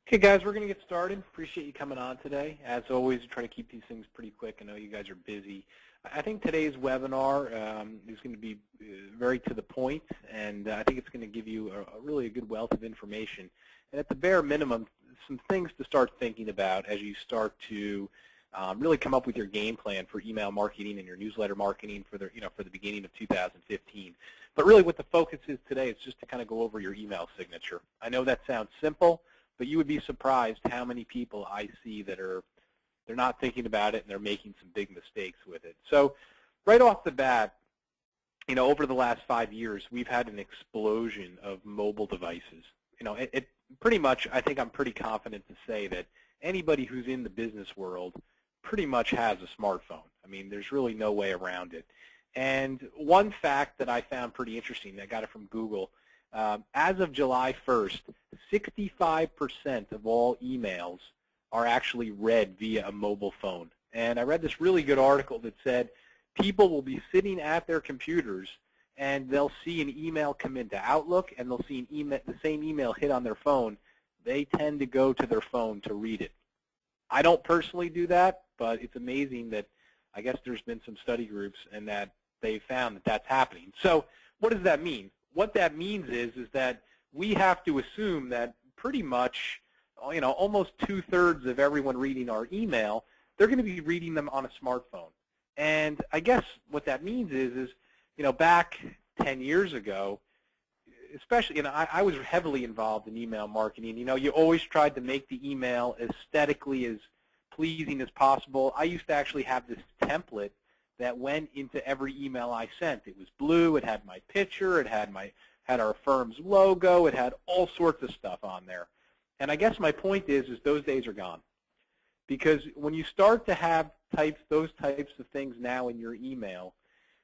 Okay, guys, we're going to get started. Appreciate you coming on today. As always, we try to keep these things pretty quick. I know you guys are busy. I think today's webinar is going to be very to the point, and I think it's going to give you a really good wealth of information. And at the bare minimum, some things to start thinking about as you start to really come up with your game plan for email marketing and your newsletter marketing for the beginning of 2015. But really, what the focus is today is just to kind of go over your email signature. I know that sounds simple, but you would be surprised how many people I see that they're not thinking about it and they're making some big mistakes with it. So right off the bat, over the last 5 years, we've had an explosion of mobile devices. It pretty much, I think I'm pretty confident to say that anybody who's in the business world pretty much has a smartphone. I mean, there's really no way around it. And one fact that I found pretty interesting, I got it from Google, as of July 1st, 65% of all emails are actually read via a mobile phone. And I read this really good article that said people will be sitting at their computers and they'll see an email come into Outlook and they'll see the same email hit on their phone. They tend to go to their phone to read it. I don't personally do that, but it's amazing that I guess there's been some study groups and that they found that that's happening. So what does that mean? What that means is that we have to assume that pretty much, almost 2/3 of everyone reading our email, they're going to be reading them on a smartphone. And I guess what that means is back 10 years ago, especially, I was heavily involved in email marketing. You always tried to make the email aesthetically as pleasing as possible. I used to actually have this template that went into every email I sent. It was blue, it had my picture, it had our firm's logo, it had all sorts of stuff on there. And I guess my point is those days are gone. Because when you start to have those types of things now in your email,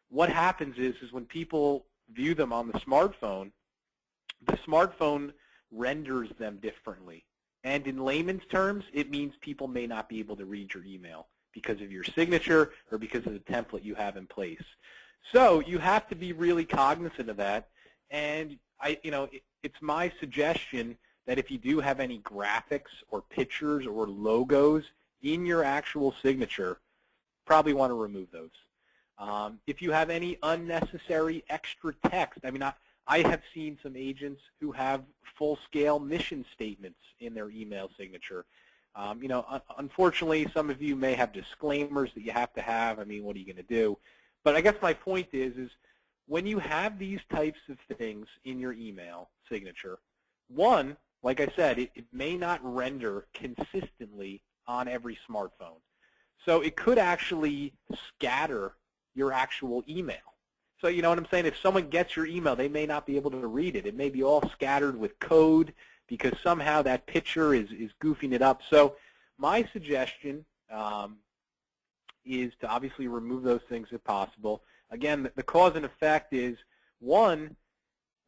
what happens is when people view them on the smartphone renders them differently. And in layman's terms, it means people may not be able to read your email because of your signature or because of the template you have in place. So you have to be really cognizant of that. And it's my suggestion that if you do have any graphics or pictures or logos in your actual signature, probably want to remove those. If you have any unnecessary extra text, I have seen some agents who have full-scale mission statements in their email signature. Unfortunately, some of you may have disclaimers that you have to have. What are you going to do? But I guess my point is when you have these types of things in your email signature, one, like I said, it may not render consistently on every smartphone. So it could actually scatter your actual email. So you know what I'm saying? If someone gets your email, they may not be able to read it. It may be all scattered with code because somehow that picture is goofing it up. So my suggestion is to obviously remove those things if possible. Again, the cause and effect is, one,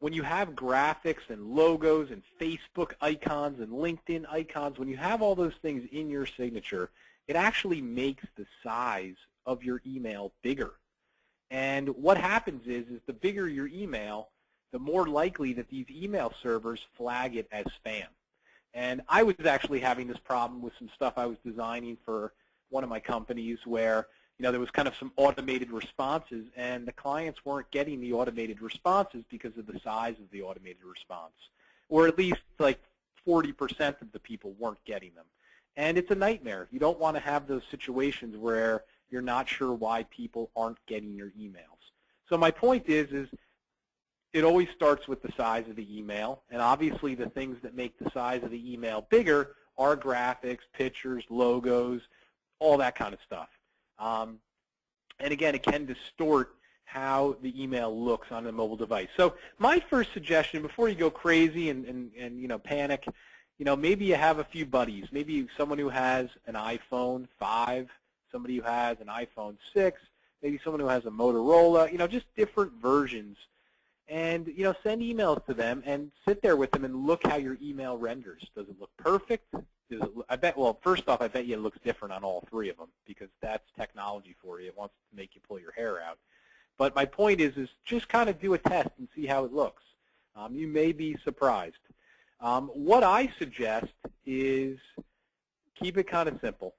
when you have graphics and logos and Facebook icons and LinkedIn icons, when you have all those things in your signature, it actually makes the size of your email bigger. And what happens is the bigger your email, the more likely that these email servers flag it as spam. And I was actually having this problem with some stuff I was designing for one of my companies where there was kind of some automated responses, and the clients weren't getting the automated responses because of the size of the automated response. Or at least like 40% of the people weren't getting them. And it's a nightmare. You don't want to have those situations where you're not sure why people aren't getting your emails. So my point is it always starts with the size of the email, and obviously the things that make the size of the email bigger are graphics, pictures, logos, all that kind of stuff. And again, it can distort how the email looks on a mobile device. So my first suggestion, before you go crazy and panic, maybe you have a few buddies. Maybe someone who has an iPhone 5, somebody who has an iPhone 6, maybe someone who has a Motorola, just different versions. And, send emails to them and sit there with them and look how your email renders. Does it look perfect? Well, first off, I bet you it looks different on all three of them because that's technology for you. It wants to make you pull your hair out. But my point is just kind of do a test and see how it looks. You may be surprised. What I suggest is keep it kind of simple.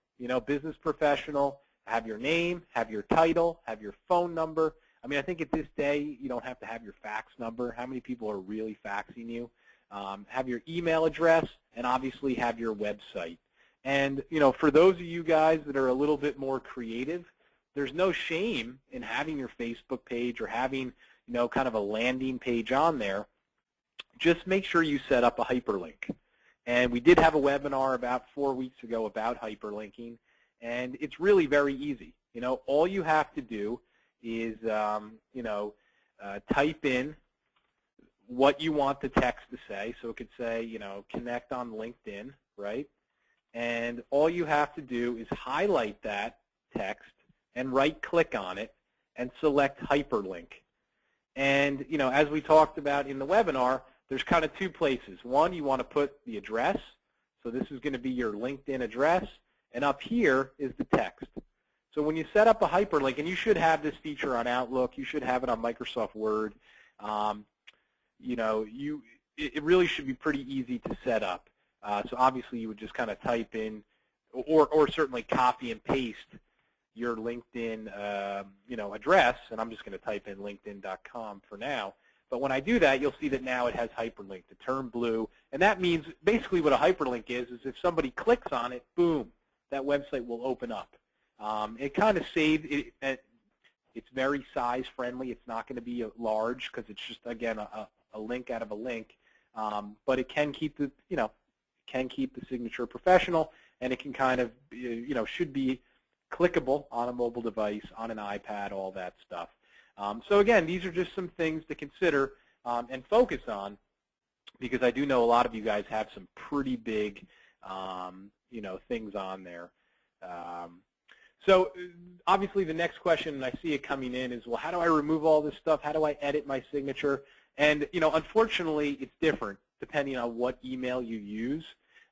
Business professional, have your name, have your title, have your phone number. I mean, I think at this day, you don't have to have your fax number. How many people are really faxing you? Have your email address, and obviously have your website. And, for those of you guys that are a little bit more creative, there's no shame in having your Facebook page or having, kind of a landing page on there. Just make sure you set up a hyperlink. And we did have a webinar about 4 weeks ago about hyperlinking, and it's really very easy. All you have to do is, type in what you want the text to say. So it could say, connect on LinkedIn, right? And all you have to do is highlight that text and right-click on it and select hyperlink. And, as we talked about in the webinar, there's kind of two places. One, you want to put the address. So this is going to be your LinkedIn address. And up here is the text. So when you set up a hyperlink, and you should have this feature on Outlook, you should have it on Microsoft Word, it really should be pretty easy to set up. So obviously you would just kind of type in, or certainly copy and paste your LinkedIn address, and I'm just going to type in linkedin.com for now. But when I do that, you'll see that now it has hyperlink to turn blue, and that means basically what a hyperlink is if somebody clicks on it, boom, that website will open up. It kind of saves it. It's very size friendly. It's not going to be large because it's just, again, a link out of a link, but it can keep the signature professional, and it can kind of should be clickable on a mobile device, on an iPad, all that stuff. So again, these are just some things to consider and focus on, because I do know a lot of you guys have some pretty big things on there. So obviously the next question, and I see it coming in, is, well, how do I remove all this stuff? How do I edit my signature? And unfortunately, it's different depending on what email you use.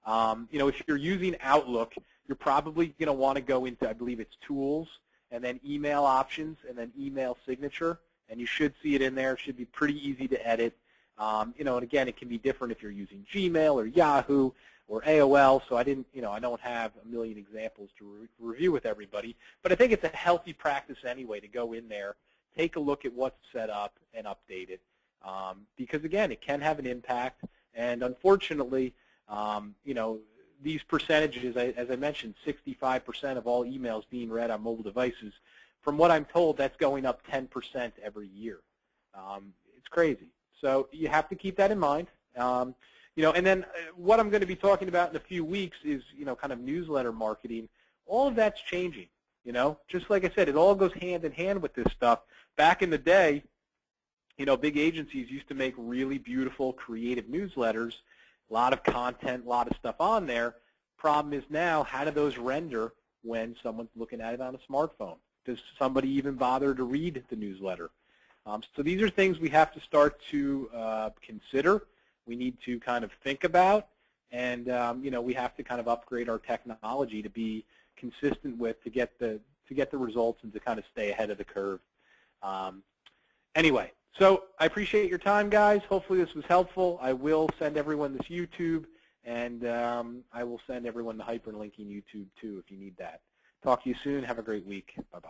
If you're using Outlook, you're probably going to want to go into, I believe it's Tools, and then Email Options, and then Email Signature, and you should see it in there. It should be pretty easy to edit. And again, it can be different if you're using Gmail or Yahoo or AOL. So I don't have a million examples to review with everybody, but I think it's a healthy practice anyway to go in there, take a look at what's set up, and update it, because again, it can have an impact. And unfortunately, these percentages, as I mentioned, 65% of all emails being read on mobile devices. From what I'm told, that's going up 10% every year. It's crazy. So you have to keep that in mind. And then what I'm going to be talking about in a few weeks is, kind of newsletter marketing. All of that's changing. Just like I said, it all goes hand in hand with this stuff. Back in the day, big agencies used to make really beautiful, creative newsletters. A lot of content, a lot of stuff on there. Problem is now, how do those render when someone's looking at it on a smartphone? Does somebody even bother to read the newsletter? So these are things we have to start to consider. We need to kind of think about, and we have to kind of upgrade our technology to be consistent with, to get the results and to kind of stay ahead of the curve. Anyway. So I appreciate your time, guys. Hopefully this was helpful. I will send everyone this YouTube, and I will send everyone the hyperlinking YouTube too if you need that. Talk to you soon. Have a great week. Bye-bye.